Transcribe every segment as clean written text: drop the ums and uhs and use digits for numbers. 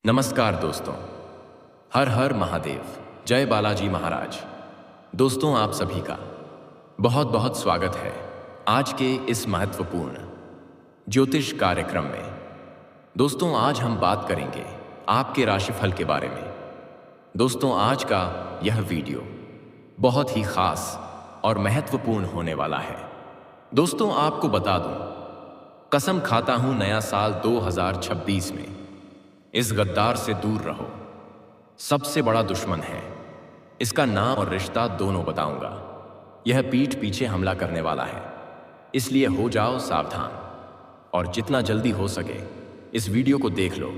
नमस्कार दोस्तों। हर हर महादेव, जय बालाजी महाराज। दोस्तों, आप सभी का बहुत बहुत स्वागत है आज के इस महत्वपूर्ण ज्योतिष कार्यक्रम में। दोस्तों, आज हम बात करेंगे आपके राशिफल के बारे में। दोस्तों, आज का यह वीडियो बहुत ही खास और महत्वपूर्ण होने वाला है। दोस्तों, आपको बता दूं, कसम खाता हूं नया साल 2026 में इस गद्दार से दूर रहो। सबसे बड़ा दुश्मन है, इसका नाम और रिश्ता दोनों बताऊंगा। यह पीठ पीछे हमला करने वाला है, इसलिए हो जाओ सावधान और जितना जल्दी हो सके इस वीडियो को देख लो।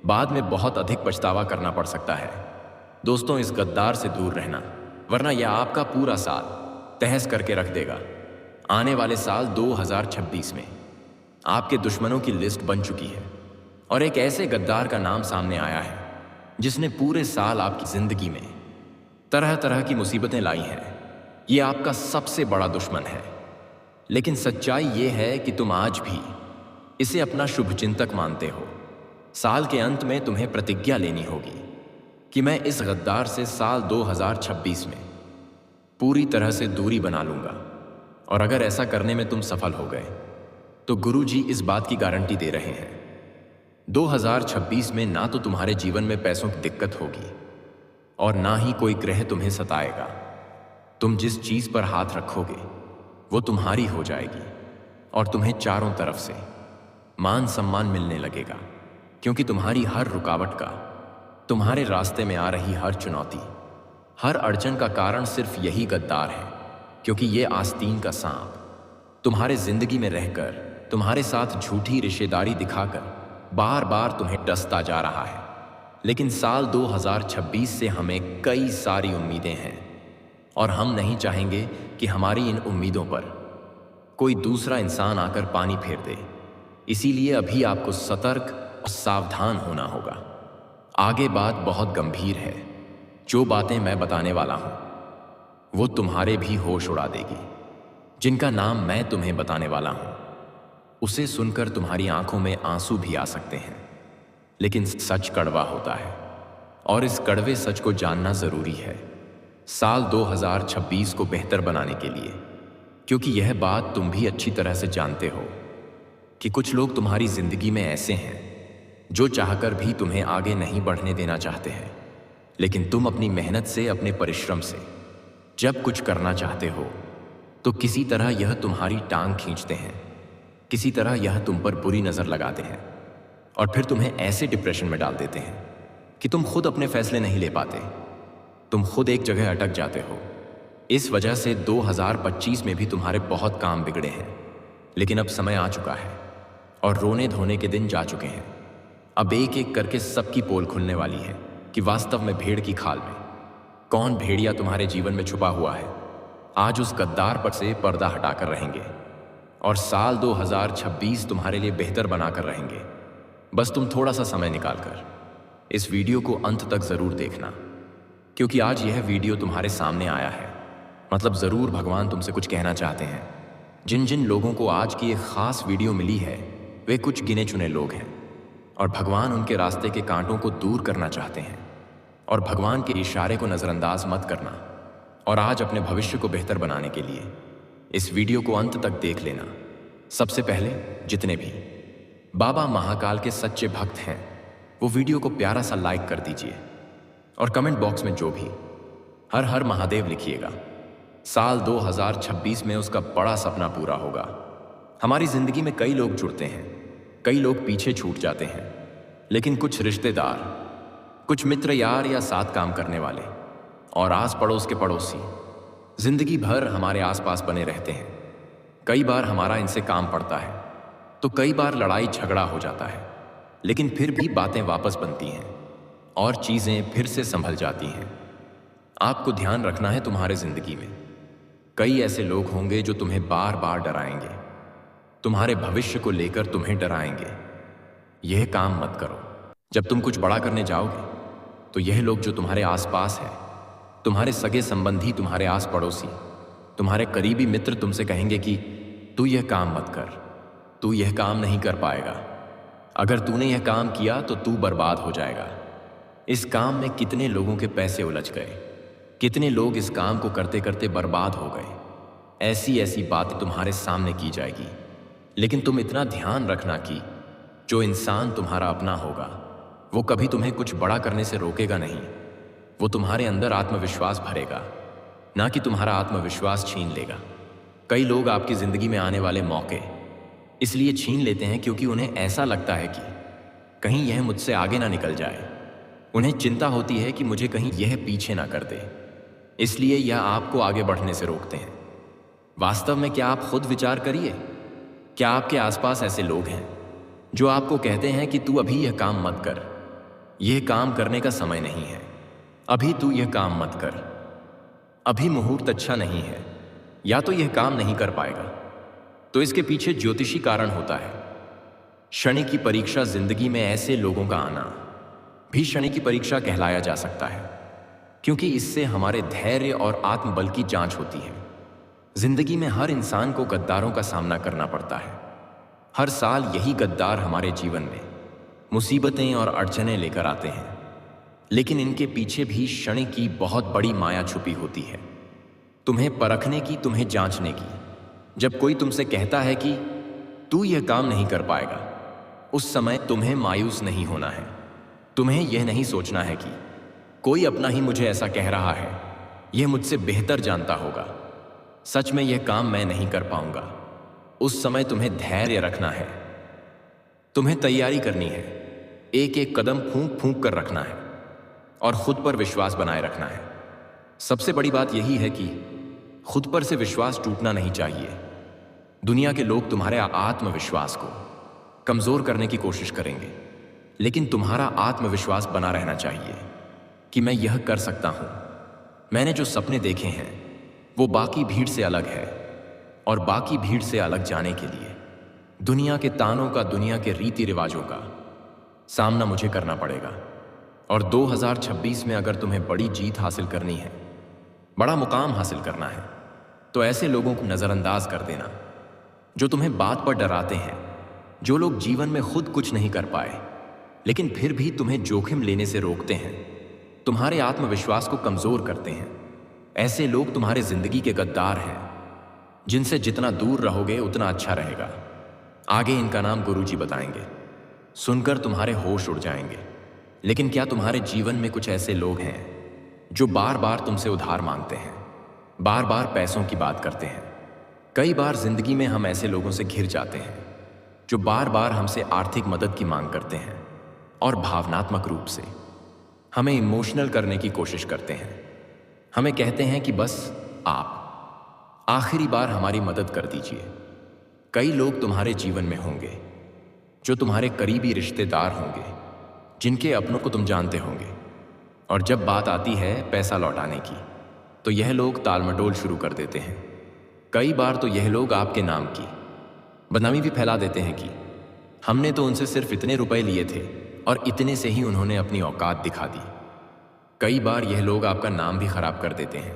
बाद में बहुत अधिक पछतावा करना पड़ सकता है। दोस्तों, इस गद्दार से दूर रहना, वरना यह आपका पूरा साल तहस करके रख देगा। आने वाले साल 2026 में आपके दुश्मनों की लिस्ट बन चुकी है और एक ऐसे गद्दार का नाम सामने आया है जिसने पूरे साल आपकी जिंदगी में तरह तरह की मुसीबतें लाई हैं। ये आपका सबसे बड़ा दुश्मन है, लेकिन सच्चाई ये है कि तुम आज भी इसे अपना शुभचिंतक मानते हो। साल के अंत में तुम्हें प्रतिज्ञा लेनी होगी कि मैं इस गद्दार से साल 2026 में पूरी तरह से दूरी बना लूंगा। और अगर ऐसा करने में तुम सफल हो गए तो गुरु जी इस बात की गारंटी दे रहे हैं, 2026 में ना तो तुम्हारे जीवन में पैसों की दिक्कत होगी और ना ही कोई ग्रह तुम्हें सताएगा। तुम जिस चीज पर हाथ रखोगे वो तुम्हारी हो जाएगी और तुम्हें चारों तरफ से मान सम्मान मिलने लगेगा, क्योंकि तुम्हारी हर रुकावट का, तुम्हारे रास्ते में आ रही हर चुनौती, हर अड़चन का कारण सिर्फ यही गद्दार है। क्योंकि ये आस्तीन का सांप तुम्हारे जिंदगी में रहकर तुम्हारे साथ झूठी रिश्तेदारी दिखाकर बार बार तुम्हें डसता जा रहा है। लेकिन साल 2026 से हमें कई सारी उम्मीदें हैं और हम नहीं चाहेंगे कि हमारी इन उम्मीदों पर कोई दूसरा इंसान आकर पानी फेर दे। इसीलिए अभी आपको सतर्क और सावधान होना होगा। आगे बात बहुत गंभीर है। जो बातें मैं बताने वाला हूं वो तुम्हारे भी होश उड़ा देगी। जिनका नाम मैं तुम्हें बताने वाला हूं उसे सुनकर तुम्हारी आंखों में आंसू भी आ सकते हैं, लेकिन सच कड़वा होता है और इस कड़वे सच को जानना जरूरी है साल 2026 को बेहतर बनाने के लिए। क्योंकि यह बात तुम भी अच्छी तरह से जानते हो कि कुछ लोग तुम्हारी जिंदगी में ऐसे हैं जो चाहकर भी तुम्हें आगे नहीं बढ़ने देना चाहते हैं। लेकिन तुम अपनी मेहनत से, अपने परिश्रम से जब कुछ करना चाहते हो तो किसी तरह यह तुम्हारी टांग खींचते हैं, किसी तरह यह तुम पर बुरी नजर लगाते हैं और फिर तुम्हें ऐसे डिप्रेशन में डाल देते हैं कि तुम खुद अपने फैसले नहीं ले पाते। तुम खुद एक जगह अटक जाते हो। इस वजह से 2025 में भी तुम्हारे बहुत काम बिगड़े हैं। लेकिन अब समय आ चुका है और रोने धोने के दिन जा चुके हैं। अब एक एक करके सबकी पोल खुलने वाली है कि वास्तव में भेड़ की खाल में कौन भेड़िया तुम्हारे जीवन में छुपा हुआ है। आज उस गद्दार पर से पर्दा हटाकर रहेंगे और साल 2026 तुम्हारे लिए बेहतर बनाकर रहेंगे। बस तुम थोड़ा सा समय निकालकर इस वीडियो को अंत तक जरूर देखना, क्योंकि आज यह वीडियो तुम्हारे सामने आया है, मतलब जरूर भगवान तुमसे कुछ कहना चाहते हैं। जिन जिन लोगों को आज की एक खास वीडियो मिली है वे कुछ गिने चुने लोग हैं और भगवान उनके रास्ते के कांटों को दूर करना चाहते हैं। और भगवान के इशारे को नजरअंदाज मत करना और आज अपने भविष्य को बेहतर बनाने के लिए इस वीडियो को अंत तक देख लेना। सबसे पहले जितने भी बाबा महाकाल के सच्चे भक्त हैं वो वीडियो को प्यारा सा लाइक कर दीजिए और कमेंट बॉक्स में जो भी हर हर महादेव लिखिएगा। साल 2026 में उसका बड़ा सपना पूरा होगा। हमारी जिंदगी में कई लोग जुड़ते हैं, कई लोग पीछे छूट जाते हैं, लेकिन कुछ रिश्तेदार, कुछ मित्र यार या साथ काम करने वाले और आस पड़ोस के पड़ोसी जिंदगी भर हमारे आसपास बने रहते हैं। कई बार हमारा इनसे काम पड़ता है तो कई बार लड़ाई झगड़ा हो जाता है, लेकिन फिर भी बातें वापस बनती हैं और चीजें फिर से संभल जाती हैं। आपको ध्यान रखना है, तुम्हारे जिंदगी में कई ऐसे लोग होंगे जो तुम्हें बार बार डराएंगे, तुम्हारे भविष्य को लेकर तुम्हें डराएंगे। यह काम मत करो। जब तुम कुछ बड़ा करने जाओगे तो यह लोग जो तुम्हारे आसपास है, तुम्हारे सगे संबंधी, तुम्हारे आस पड़ोसी, तुम्हारे करीबी मित्र तुमसे कहेंगे कि तू यह काम मत कर, तू यह काम नहीं कर पाएगा। अगर तूने यह काम किया तो तू बर्बाद हो जाएगा। इस काम में कितने लोगों के पैसे उलझ गए, कितने लोग इस काम को करते करते बर्बाद हो गए। ऐसी ऐसी बातें तुम्हारे सामने की जाएगी, लेकिन तुम इतना ध्यान रखना कि जो इंसान तुम्हारा अपना होगा वो कभी तुम्हें कुछ बड़ा करने से रोकेगा नहीं। वो तुम्हारे अंदर आत्मविश्वास भरेगा, ना कि तुम्हारा आत्मविश्वास छीन लेगा। कई लोग आपकी जिंदगी में आने वाले मौके इसलिए छीन लेते हैं क्योंकि उन्हें ऐसा लगता है कि कहीं यह मुझसे आगे ना निकल जाए। उन्हें चिंता होती है कि मुझे कहीं यह पीछे ना कर दे, इसलिए यह आपको आगे बढ़ने से रोकते हैं। वास्तव में क्या आप खुद विचार करिए, क्या आपके आसपास ऐसे लोग हैं जो आपको कहते हैं कि तू अभी यह काम मत कर, यह काम करने का समय नहीं है, अभी तू यह काम मत कर, अभी मुहूर्त अच्छा नहीं है, या तो यह काम नहीं कर पाएगा। तो इसके पीछे ज्योतिषी कारण होता है। शनि की परीक्षा जिंदगी में ऐसे लोगों का आना भी शनि की परीक्षा कहलाया जा सकता है, क्योंकि इससे हमारे धैर्य और आत्मबल की जांच होती है। जिंदगी में हर इंसान को गद्दारों का सामना करना पड़ता है। हर साल यही गद्दार हमारे जीवन में मुसीबतें और अड़चनें लेकर आते हैं, लेकिन इनके पीछे भी शनि की बहुत बड़ी माया छुपी होती है, तुम्हें परखने की, तुम्हें जांचने की। जब कोई तुमसे कहता है कि तू यह काम नहीं कर पाएगा, उस समय तुम्हें मायूस नहीं होना है। तुम्हें यह नहीं सोचना है कि कोई अपना ही मुझे ऐसा कह रहा है, यह मुझसे बेहतर जानता होगा, सच में यह काम मैं नहीं कर पाऊंगा। उस समय तुम्हें धैर्य रखना है, तुम्हें तैयारी करनी है, एक एक कदम फूंक फूंक कर रखना है और खुद पर विश्वास बनाए रखना है। सबसे बड़ी बात यही है कि खुद पर से विश्वास टूटना नहीं चाहिए। दुनिया के लोग तुम्हारे आत्मविश्वास को कमजोर करने की कोशिश करेंगे, लेकिन तुम्हारा आत्मविश्वास बना रहना चाहिए कि मैं यह कर सकता हूं। मैंने जो सपने देखे हैं वो बाकी भीड़ से अलग है, और बाकी भीड़ से अलग जाने के लिए दुनिया के तानों का, दुनिया के रीति रिवाजों का सामना मुझे करना पड़ेगा। और 2026 में अगर तुम्हें बड़ी जीत हासिल करनी है, बड़ा मुकाम हासिल करना है, तो ऐसे लोगों को नजरअंदाज कर देना जो तुम्हें बात पर डराते हैं, जो लोग जीवन में खुद कुछ नहीं कर पाए लेकिन फिर भी तुम्हें जोखिम लेने से रोकते हैं, तुम्हारे आत्मविश्वास को कमजोर करते हैं। ऐसे लोग तुम्हारे जिंदगी के गद्दार हैं, जिनसे जितना दूर रहोगे उतना अच्छा रहेगा। आगे इनका नाम गुरुजी बताएंगे, सुनकर तुम्हारे होश उड़ जाएंगे। लेकिन क्या तुम्हारे जीवन में कुछ ऐसे लोग हैं जो बार बार तुमसे उधार मांगते हैं, बार बार पैसों की बात करते हैं? कई बार जिंदगी में हम ऐसे लोगों से घिर जाते हैं जो बार बार हमसे आर्थिक मदद की मांग करते हैं और भावनात्मक रूप से हमें इमोशनल करने की कोशिश करते हैं। हमें कहते हैं कि बस आप आखिरी बार हमारी मदद कर दीजिए। कई लोग तुम्हारे जीवन में होंगे जो तुम्हारे करीबी रिश्तेदार होंगे, जिनके अपनों को तुम जानते होंगे, और जब बात आती है पैसा लौटाने की तो यह लोग टालमटोल शुरू कर देते हैं। कई बार तो यह लोग आपके नाम की बदनामी भी फैला देते हैं कि हमने तो उनसे सिर्फ इतने रुपए लिए थे और इतने से ही उन्होंने अपनी औकात दिखा दी। कई बार यह लोग आपका नाम भी खराब कर देते हैं।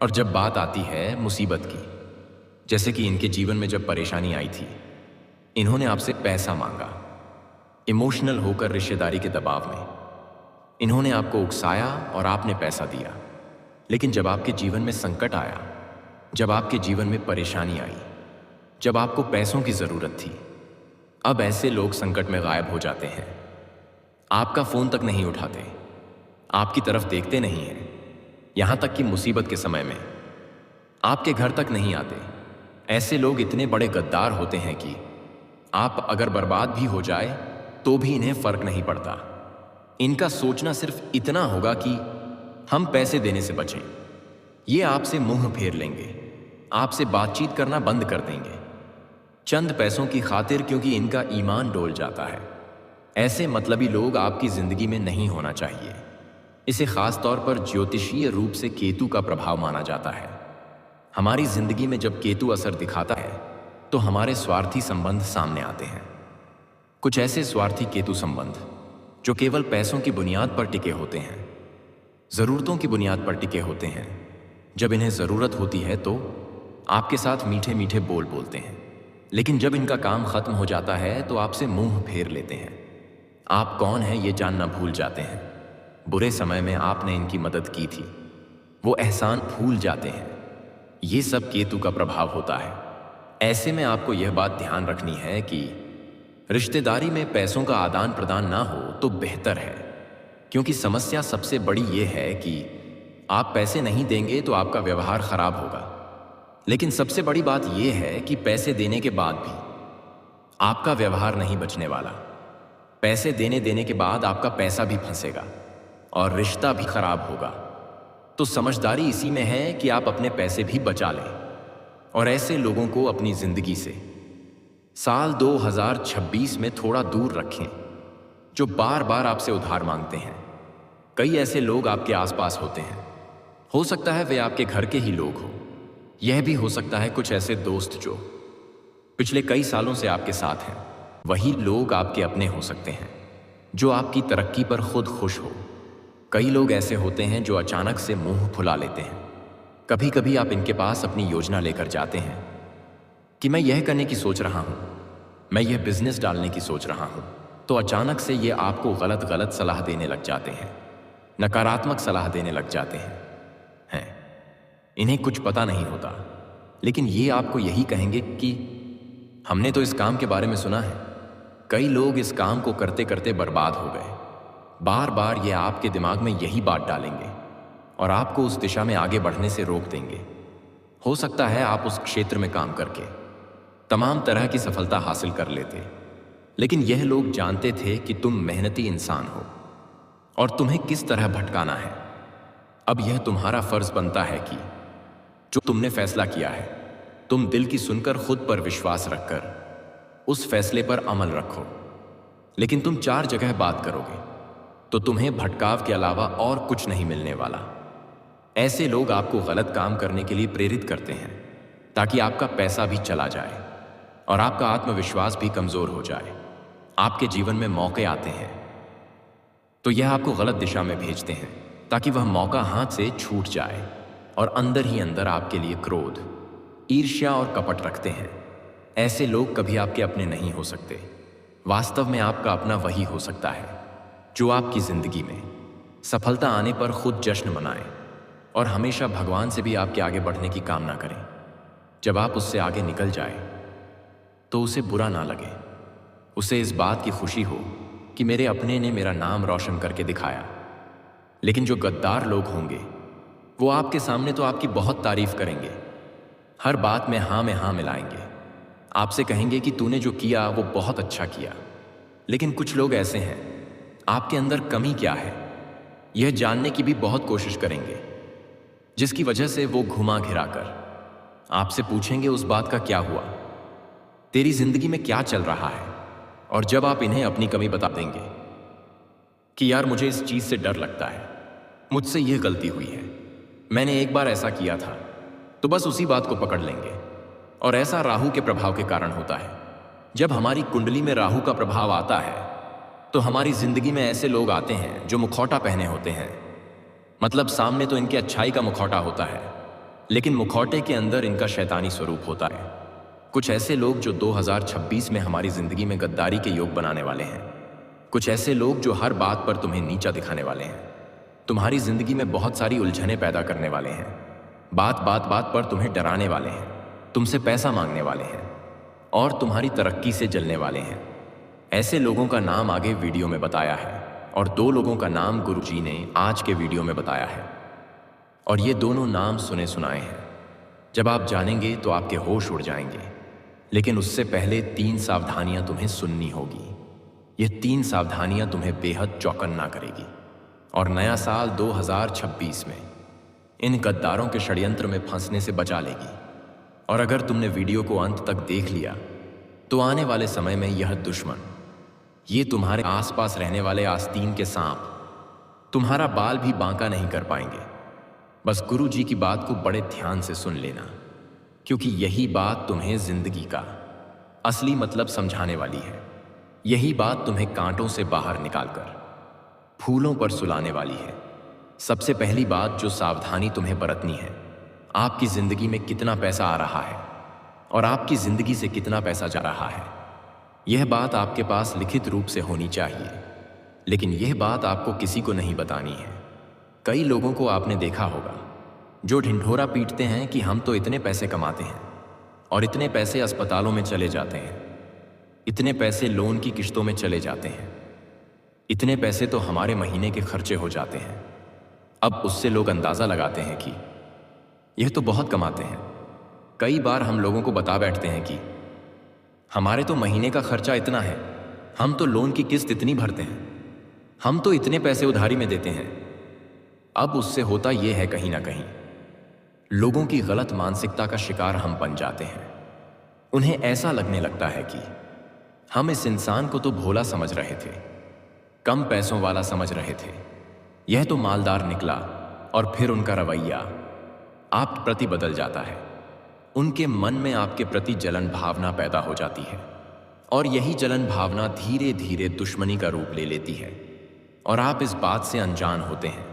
और जब बात आती है मुसीबत की, जैसे कि इनके जीवन में जब परेशानी आई थी, इन्होंने आपसे पैसा मांगा, इमोशनल होकर रिश्तेदारी के दबाव में इन्होंने आपको उकसाया और आपने पैसा दिया। लेकिन जब आपके जीवन में संकट आया, जब आपके जीवन में परेशानी आई, जब आपको पैसों की जरूरत थी, अब ऐसे लोग संकट में गायब हो जाते हैं। आपका फोन तक नहीं उठाते, आपकी तरफ देखते नहीं हैं, यहां तक कि मुसीबत के समय में आपके घर तक नहीं आते। ऐसे लोग इतने बड़े गद्दार होते हैं कि आप अगर बर्बाद भी हो जाए तो भी इन्हें फर्क नहीं पड़ता। इनका सोचना सिर्फ इतना होगा कि हम पैसे देने से बचें। ये आपसे मुंह फेर लेंगे, आपसे बातचीत करना बंद कर देंगे चंद पैसों की खातिर, क्योंकि इनका ईमान डोल जाता है। ऐसे मतलबी लोग आपकी जिंदगी में नहीं होना चाहिए। इसे खास तौर पर ज्योतिषीय रूप से केतु का प्रभाव माना जाता है। हमारी जिंदगी में जब केतु असर दिखाता है तो हमारे स्वार्थी संबंध सामने आते हैं। कुछ ऐसे स्वार्थी केतु संबंध जो केवल पैसों की बुनियाद पर टिके होते हैं, जरूरतों की बुनियाद पर टिके होते हैं। जब इन्हें जरूरत होती है तो आपके साथ मीठे मीठे बोल बोलते हैं, लेकिन जब इनका काम खत्म हो जाता है तो आपसे मुंह फेर लेते हैं। आप कौन हैं ये जानना भूल जाते हैं। बुरे समय में आपने इनकी मदद की थी, वो एहसान भूल जाते हैं। ये सब केतु का प्रभाव होता है। ऐसे में आपको यह बात ध्यान रखनी है कि रिश्तेदारी में पैसों का आदान प्रदान ना हो तो बेहतर है, क्योंकि समस्या सबसे बड़ी ये है कि आप पैसे नहीं देंगे तो आपका व्यवहार खराब होगा। लेकिन सबसे बड़ी बात यह है कि पैसे देने के बाद भी आपका व्यवहार नहीं बचने वाला। पैसे देने के बाद आपका पैसा भी फंसेगा और रिश्ता भी खराब होगा। तो समझदारी इसी में है कि आप अपने पैसे भी बचा लें और ऐसे लोगों को अपनी जिंदगी से साल 2026 में थोड़ा दूर रखें जो बार बार आपसे उधार मांगते हैं। कई ऐसे लोग आपके आसपास होते हैं, हो सकता है वे आपके घर के ही लोग हों। यह भी हो सकता है कुछ ऐसे दोस्त जो पिछले कई सालों से आपके साथ हैं। वही लोग आपके अपने हो सकते हैं जो आपकी तरक्की पर खुद खुश हो। कई लोग ऐसे होते हैं जो अचानक से मुंह फुला लेते हैं। कभी कभी आप इनके पास अपनी योजना लेकर जाते हैं कि मैं यह करने की सोच रहा हूं, मैं यह बिजनेस डालने की सोच रहा हूं, तो अचानक से ये आपको गलत सलाह देने लग जाते हैं, नकारात्मक सलाह देने लग जाते हैं। इन्हें कुछ पता नहीं होता, लेकिन ये आपको यही कहेंगे कि हमने तो इस काम के बारे में सुना है। कई लोग इस काम को करते करते बर्बाद हो गए। बार बार ये आपके दिमाग में यही बात डालेंगे और आपको उस दिशा में आगे बढ़ने से रोक देंगे। हो सकता है आप उस क्षेत्र में काम करके तमाम तरह की सफलता हासिल कर लेते, लेकिन यह लोग जानते थे कि तुम मेहनती इंसान हो और तुम्हें किस तरह भटकाना है। अब यह तुम्हारा फर्ज बनता है कि जो तुमने फैसला किया है, तुम दिल की सुनकर खुद पर विश्वास रखकर उस फैसले पर अमल रखो। लेकिन तुम 4 जगह बात करोगे तो तुम्हें भटकाव के अलावा और कुछ नहीं मिलने वाला। ऐसे लोग आपको गलत काम करने के लिए प्रेरित करते हैं ताकि आपका पैसा भी चला जाए और आपका आत्मविश्वास भी कमजोर हो जाए। आपके जीवन में मौके आते हैं तो यह आपको गलत दिशा में भेजते हैं ताकि वह मौका हाथ से छूट जाए और अंदर ही अंदर आपके लिए क्रोध, ईर्ष्या और कपट रखते हैं। ऐसे लोग कभी आपके अपने नहीं हो सकते। वास्तव में आपका अपना वही हो सकता है जो आपकी जिंदगी में सफलता आने पर खुद जश्न मनाए और हमेशा भगवान से भी आपके आगे बढ़ने की कामना करें। जब आप उससे आगे निकल जाए तो उसे बुरा ना लगे, उसे इस बात की खुशी हो कि मेरे अपने ने मेरा नाम रोशन करके दिखाया। लेकिन जो गद्दार लोग होंगे वो आपके सामने तो आपकी बहुत तारीफ करेंगे, हर बात में हाँ मिलाएंगे, आपसे कहेंगे कि तूने जो किया वो बहुत अच्छा किया। लेकिन कुछ लोग ऐसे हैं, आपके अंदर कमी क्या है यह जानने की भी बहुत कोशिश करेंगे, जिसकी वजह से वो घुमा घिरा कर आपसे पूछेंगे उस बात का क्या हुआ, तेरी जिंदगी में क्या चल रहा है। और जब आप इन्हें अपनी कमी बता देंगे कि यार मुझे इस चीज से डर लगता है, मुझसे यह गलती हुई है, मैंने एक बार ऐसा किया था, तो बस उसी बात को पकड़ लेंगे। और ऐसा राहु के प्रभाव के कारण होता है। जब हमारी कुंडली में राहु का प्रभाव आता है तो हमारी जिंदगी में ऐसे लोग आते हैं जो मुखौटा पहने होते हैं। मतलब सामने तो इनके अच्छाई का मुखौटा होता है, लेकिन मुखौटे के अंदर इनका शैतानी स्वरूप होता है। कुछ ऐसे लोग जो 2026 में हमारी जिंदगी में गद्दारी के योग बनाने वाले हैं। कुछ ऐसे लोग जो हर बात पर तुम्हें नीचा दिखाने वाले हैं, तुम्हारी जिंदगी में बहुत सारी उलझनें पैदा करने वाले हैं, बात पर तुम्हें डराने वाले हैं, तुमसे पैसा मांगने वाले हैं और तुम्हारी तरक्की से जलने वाले हैं। ऐसे लोगों का नाम आगे वीडियो में बताया है और 2 लोगों का नाम गुरुजी ने आज के वीडियो में बताया है और ये दोनों नाम सुने सुनाए हैं। जब आप जानेंगे तो आपके होश उड़ जाएंगे, लेकिन उससे पहले 3 सावधानियां तुम्हें सुननी होगी। ये 3 सावधानियां तुम्हें बेहद चौकन्ना करेगी और नया साल 2026 में इन गद्दारों के षड्यंत्र में फंसने से बचा लेगी। और अगर तुमने वीडियो को अंत तक देख लिया तो आने वाले समय में यह दुश्मन, ये तुम्हारे आसपास रहने वाले आस्तीन के सांप तुम्हारा बाल भी बांका नहीं कर पाएंगे। बस गुरु जी की बात को बड़े ध्यान से सुन लेना, क्योंकि यही बात तुम्हें जिंदगी का असली मतलब समझाने वाली है। यही बात तुम्हें कांटों से बाहर निकालकर फूलों पर सुलाने वाली है। सबसे पहली बात जो सावधानी तुम्हें बरतनी है, आपकी जिंदगी में कितना पैसा आ रहा है और आपकी जिंदगी से कितना पैसा जा रहा है। यह बात आपके पास लिखित रूप से होनी चाहिए। लेकिन यह बात आपको किसी को नहीं बतानी है। कई लोगों को आपने देखा होगा जो ढिंढोरा पीटते हैं कि हम तो इतने पैसे कमाते हैं और इतने पैसे अस्पतालों में चले जाते हैं, इतने पैसे लोन की किश्तों में चले जाते हैं, इतने पैसे तो हमारे महीने के खर्चे हो जाते हैं। अब उससे लोग अंदाज़ा लगाते हैं कि यह तो बहुत कमाते हैं। कई बार हम लोगों को बता बैठते हैं कि हमारे तो महीने का खर्चा इतना है, हम तो लोन की किस्त इतनी भरते हैं, हम तो इतने पैसे उधारी में देते हैं। अब उससे होता यह है कहीं ना कहीं लोगों की गलत मानसिकता का शिकार हम बन जाते हैं। उन्हें ऐसा लगने लगता है कि हम इस इंसान को तो भोला समझ रहे थे, कम पैसों वाला समझ रहे थे, यह तो मालदार निकला। और फिर उनका रवैया आप प्रति बदल जाता है। उनके मन में आपके प्रति जलन भावना पैदा हो जाती है और यही जलन भावना धीरे धीरे दुश्मनी का रूप ले लेती है और आप इस बात से अनजान होते हैं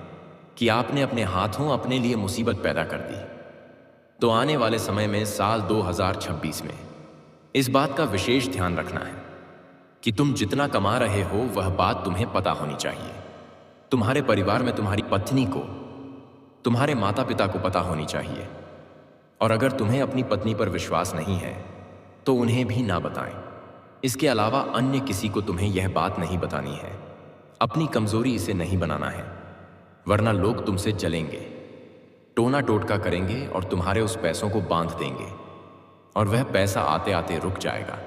कि आपने अपने हाथों अपने लिए मुसीबत पैदा कर दी। तो आने वाले समय में साल 2026 में इस बात का विशेष ध्यान रखना है कि तुम जितना कमा रहे हो वह बात तुम्हें पता होनी चाहिए। तुम्हारे परिवार में तुम्हारी पत्नी को, तुम्हारे माता पिता को पता होनी चाहिए। और अगर तुम्हें अपनी पत्नी पर विश्वास नहीं है तो उन्हें भी ना बताएं। इसके अलावा अन्य किसी को तुम्हें यह बात नहीं बतानी है। अपनी कमजोरी इसे नहीं बनाना है, वरना लोग तुमसे जलेंगे, टोना टोटका करेंगे और तुम्हारे उस पैसों को बांध देंगे और वह पैसा आते आते रुक जाएगा।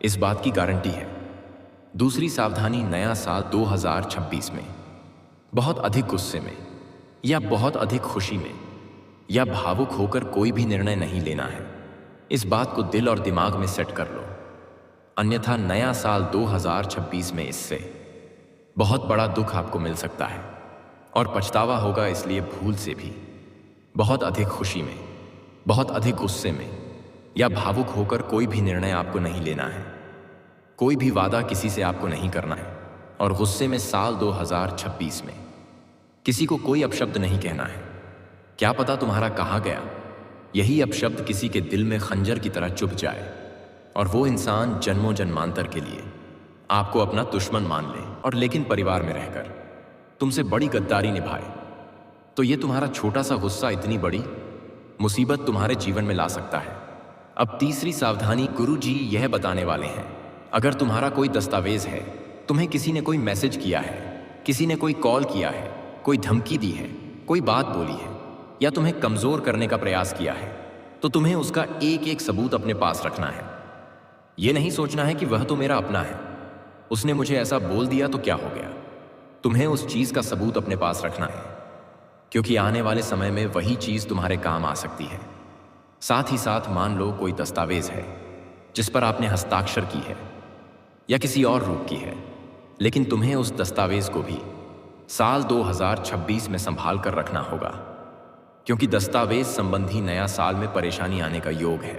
इस बात की गारंटी है। दूसरी सावधानी, नया साल 2026 में बहुत अधिक गुस्से में या बहुत अधिक खुशी में या भावुक होकर कोई भी निर्णय नहीं लेना है। इस बात को दिल और दिमाग में सेट कर लो, अन्यथा नया साल 2026 में इससे बहुत बड़ा दुख आपको मिल सकता है और पछतावा होगा। इसलिए भूल से भी बहुत अधिक खुशी में, बहुत अधिक गुस्से में या भावुक होकर कोई भी निर्णय आपको नहीं लेना है। कोई भी वादा किसी से आपको नहीं करना है और गुस्से में साल 2026 में किसी को कोई अपशब्द नहीं कहना है। क्या पता तुम्हारा कहा गया यही अपशब्द किसी के दिल में खंजर की तरह चुभ जाए और वो इंसान जन्मों जन्मांतर के लिए आपको अपना दुश्मन मान ले और लेकिन परिवार में रहकर तुमसे बड़ी गद्दारी निभाए। तो ये तुम्हारा छोटा सा गुस्सा इतनी बड़ी मुसीबत तुम्हारे जीवन में ला सकता है। अब तीसरी सावधानी गुरुजी यह बताने वाले हैं, अगर तुम्हारा कोई दस्तावेज है, तुम्हें किसी ने कोई मैसेज किया है, किसी ने कोई कॉल किया है, कोई धमकी दी है, कोई बात बोली है या तुम्हें कमजोर करने का प्रयास किया है, तो तुम्हें उसका एक एक सबूत अपने पास रखना है। यह नहीं सोचना है कि वह तो मेरा अपना है, उसने मुझे ऐसा बोल दिया तो क्या हो गया। तुम्हें उस चीज का सबूत अपने पास रखना है, क्योंकि आने वाले समय में वही चीज तुम्हारे काम आ सकती है। साथ ही साथ मान लो कोई दस्तावेज है जिस पर आपने हस्ताक्षर की है या किसी और रूप की है, लेकिन तुम्हें उस दस्तावेज को भी साल 2026 में संभाल कर रखना होगा, क्योंकि दस्तावेज संबंधी नया साल में परेशानी आने का योग है।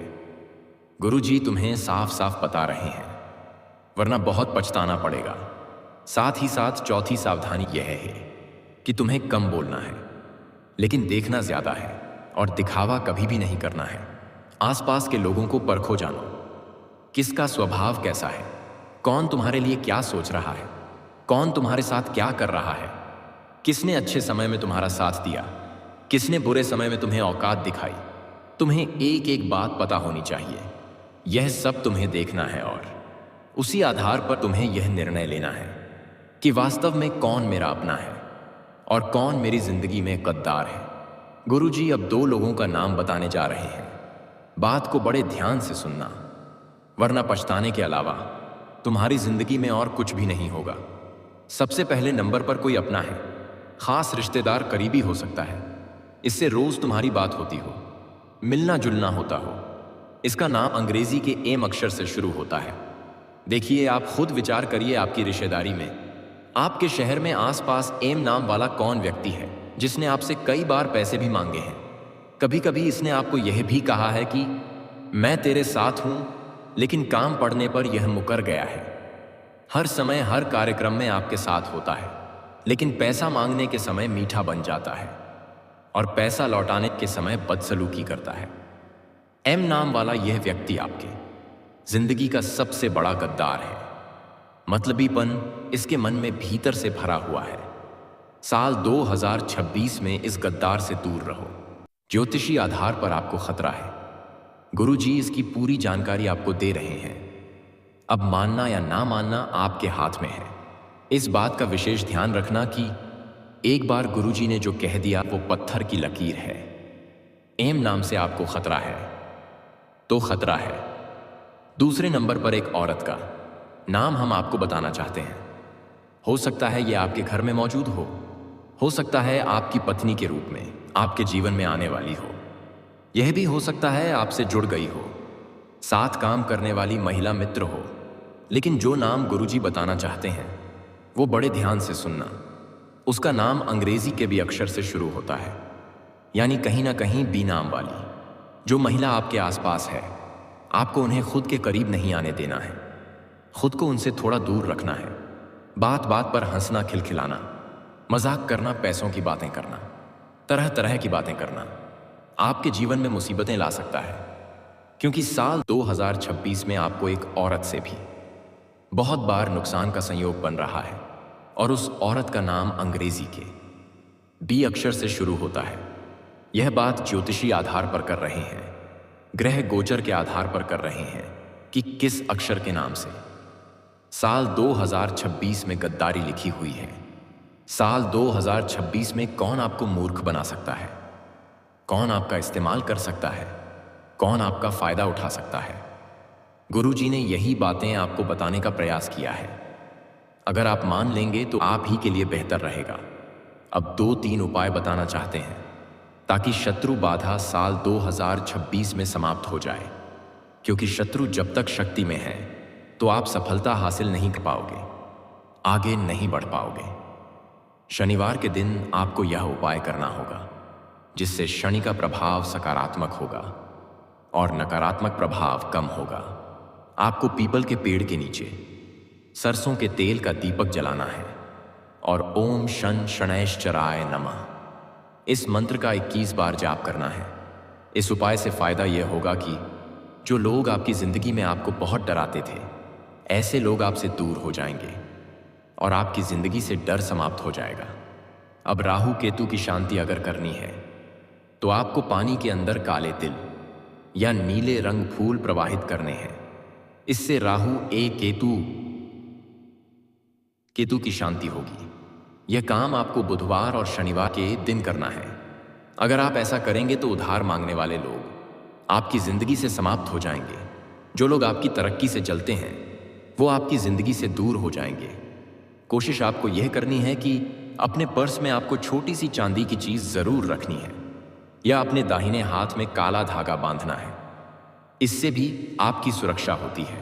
गुरुजी तुम्हें साफ साफ बता रहे हैं, वरना बहुत पछताना पड़ेगा। साथ ही साथ चौथी सावधानी यह है कि तुम्हें कम बोलना है, लेकिन देखना ज्यादा है और दिखावा कभी भी नहीं करना है। आसपास के लोगों को परखो जानो, किसका स्वभाव कैसा है, कौन तुम्हारे लिए क्या सोच रहा है, कौन तुम्हारे साथ क्या कर रहा है, किसने अच्छे समय में तुम्हारा साथ दिया, किसने बुरे समय में तुम्हें औकात दिखाई। तुम्हें एक एक बात पता होनी चाहिए। यह सब तुम्हें देखना है और उसी आधार पर तुम्हें यह निर्णय लेना है कि वास्तव में कौन मेरा अपना है और कौन मेरी जिंदगी में गद्दार है। गुरुजी अब 2 लोगों का नाम बताने जा रहे हैं। बात को बड़े ध्यान से सुनना, वरना पछताने के अलावा तुम्हारी जिंदगी में और कुछ भी नहीं होगा। सबसे पहले नंबर पर कोई अपना है, खास रिश्तेदार, करीबी हो सकता है, इससे रोज तुम्हारी बात होती हो, मिलना जुलना होता हो। इसका नाम अंग्रेजी के एम अक्षर से शुरू होता है। देखिए, आप खुद विचार करिए, आपकी रिश्तेदारी में, आपके शहर में आसपास एम नाम वाला कौन व्यक्ति है जिसने आपसे कई बार पैसे भी मांगे हैं। कभी कभी इसने आपको यह भी कहा है कि मैं तेरे साथ हूं, लेकिन काम पड़ने पर यह मुकर गया है। हर समय हर कार्यक्रम में आपके साथ होता है, लेकिन पैसा मांगने के समय मीठा बन जाता है और पैसा लौटाने के समय बदसलूकी करता है। एम नाम वाला यह व्यक्ति आपके जिंदगी का सबसे बड़ा गद्दार है। मतलबीपन, इसके मन में भीतर से भरा हुआ है। साल 2026 में इस गद्दार से दूर रहो। ज्योतिषी आधार पर आपको खतरा है। गुरुजी इसकी पूरी जानकारी आपको दे रहे हैं। अब मानना या ना मानना आपके हाथ में है। इस बात का विशेष ध्यान रखना कि एक बार गुरुजी ने जो कह दिया वो पत्थर की लकीर है। एम नाम से आपको खतरा है तो खतरा है। दूसरे नंबर पर एक औरत का नाम हम आपको बताना चाहते हैं। हो सकता है यह आपके घर में मौजूद हो सकता है आपकी पत्नी के रूप में आपके जीवन में आने वाली हो। यह भी हो सकता है आपसे जुड़ गई हो, साथ काम करने वाली महिला मित्र हो। लेकिन जो नाम गुरुजी बताना चाहते हैं वो बड़े ध्यान से सुनना। उसका नाम अंग्रेजी के भी अक्षर से शुरू होता है, यानी कहीं ना कहीं बी नाम वाली। जो महिला आपके आसपास है, आपको उन्हें खुद के करीब नहीं आने देना है। खुद को उनसे थोड़ा दूर रखना है। बात बात पर हंसना, खिलखिलाना, मजाक करना, पैसों की बातें करना, तरह तरह की बातें करना आपके जीवन में मुसीबतें ला सकता है। क्योंकि साल 2026 में आपको एक औरत से भी बहुत बार नुकसान का संयोग बन रहा है, और उस औरत का नाम अंग्रेजी के बी अक्षर से शुरू होता है। यह बात ज्योतिषी आधार पर कर रहे हैं, ग्रह गोचर के आधार पर कर रहे हैं कि किस अक्षर के नाम से साल 2026 में गद्दारी लिखी हुई है। साल 2026 में कौन आपको मूर्ख बना सकता है, कौन आपका इस्तेमाल कर सकता है, कौन आपका फायदा उठा सकता है। गुरुजी ने यही बातें आपको बताने का प्रयास किया है। अगर आप मान लेंगे तो आप ही के लिए बेहतर रहेगा। अब 2-3 उपाय बताना चाहते हैं ताकि शत्रु बाधा साल 2026 में समाप्त हो जाए। क्योंकि शत्रु जब तक शक्ति में है तो आप सफलता हासिल नहीं कर पाओगे, आगे नहीं बढ़ पाओगे। शनिवार के दिन आपको यह उपाय करना होगा जिससे शनि का प्रभाव सकारात्मक होगा और नकारात्मक प्रभाव कम होगा। आपको पीपल के पेड़ के नीचे सरसों के तेल का दीपक जलाना है और ओम शन शनैश्चराय नमः इस मंत्र का 21 बार जाप करना है। इस उपाय से फायदा यह होगा कि जो लोग आपकी जिंदगी में आपको बहुत डराते थे, ऐसे लोग आपसे दूर हो जाएंगे और आपकी जिंदगी से डर समाप्त हो जाएगा। अब राहु केतु की शांति अगर करनी है तो आपको पानी के अंदर काले तिल या नीले रंग फूल प्रवाहित करने हैं। इससे राहु केतु की शांति होगी। यह काम आपको बुधवार और शनिवार के दिन करना है। अगर आप ऐसा करेंगे तो उधार मांगने वाले लोग आपकी जिंदगी से समाप्त हो जाएंगे। जो लोग आपकी तरक्की से जलते हैं वो आपकी जिंदगी से दूर हो जाएंगे। कोशिश आपको यह करनी है कि अपने पर्स में आपको छोटी सी चांदी की चीज जरूर रखनी है या अपने दाहिने हाथ में काला धागा बांधना है। इससे भी आपकी सुरक्षा होती है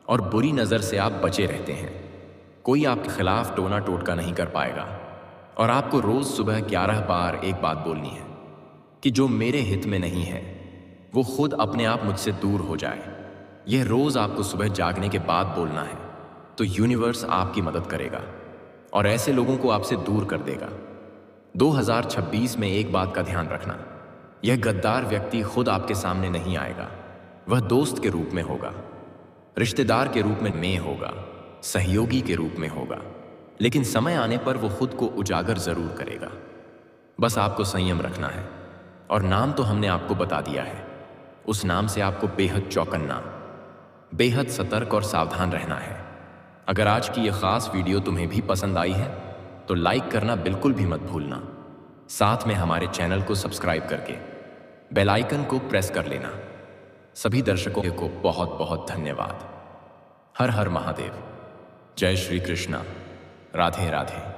और बुरी नजर से आप बचे रहते हैं। कोई आपके खिलाफ टोना टोटका नहीं कर पाएगा। और आपको रोज सुबह 11 बार एक बात बोलनी है कि जो मेरे हित में नहीं है वो खुद अपने आप मुझसे दूर हो जाए। यह रोज आपको सुबह जागने के बाद बोलना है, तो यूनिवर्स आपकी मदद करेगा और ऐसे लोगों को आपसे दूर कर देगा। 2026 में एक बात का ध्यान रखना, यह गद्दार व्यक्ति खुद आपके सामने नहीं आएगा। वह दोस्त के रूप में होगा, रिश्तेदार के रूप में होगा, सहयोगी के रूप में होगा, लेकिन समय आने पर वो खुद को उजागर जरूर करेगा। बस आपको संयम रखना है और नाम तो हमने आपको बता दिया है। उस नाम से आपको बेहद चौकन्ना, बेहद सतर्क और सावधान रहना है। अगर आज की यह खास वीडियो तुम्हें भी पसंद आई है तो लाइक करना बिल्कुल भी मत भूलना। साथ में हमारे चैनल को सब्सक्राइब करके बेल आइकन को प्रेस कर लेना। सभी दर्शकों को बहुत बहुत धन्यवाद। हर हर महादेव। जय श्री कृष्णा। राधे राधे।